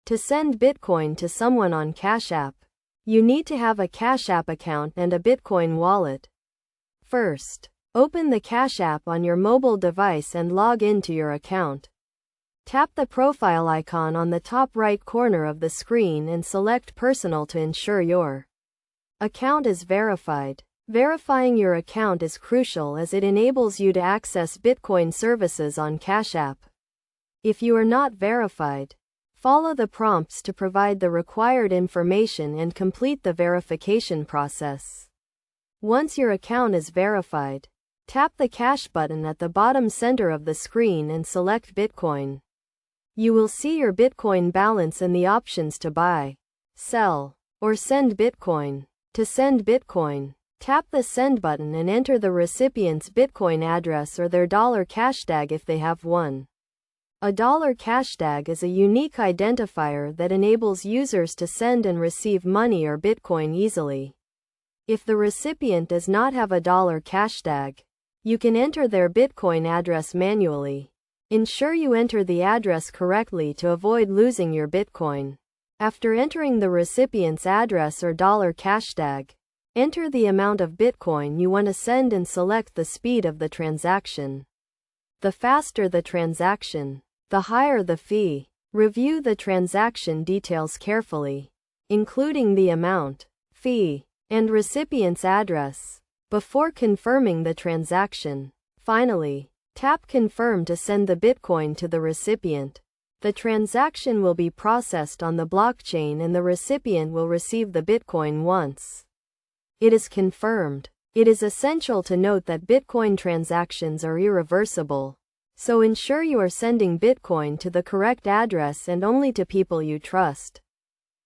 To send Bitcoin to someone on Cash App, you need to have a Cash App account and a Bitcoin wallet. First, open the Cash App on your mobile device and log into your account. Tap the profile icon on the top right corner of the screen and select Personal to ensure your account is verified. Verifying your account is crucial as it enables you to access Bitcoin services on Cash App. If you are not verified, follow the prompts to provide the required information and complete the verification process. Once your account is verified, tap the Cash button at the bottom center of the screen and select Bitcoin. You will see your Bitcoin balance and the options to buy, sell, or send Bitcoin. To send Bitcoin, tap the Send button and enter the recipient's Bitcoin address or their $cash tag if they have one. A $cash tag is a unique identifier that enables users to send and receive money or Bitcoin easily. If the recipient does not have a $cash tag, you can enter their Bitcoin address manually. Ensure you enter the address correctly to avoid losing your Bitcoin. After entering the recipient's address or $cash tag, enter the amount of Bitcoin you want to send and select the speed of the transaction. The faster the transaction, the higher the fee. Review the transaction details carefully, including the amount, fee, and recipient's address, before confirming the transaction. Finally, tap Confirm to send the Bitcoin to the recipient. The transaction will be processed on the blockchain and the recipient will receive the Bitcoin once it is confirmed. It is essential to note that Bitcoin transactions are irreversible, so ensure you are sending Bitcoin to the correct address and only to people you trust.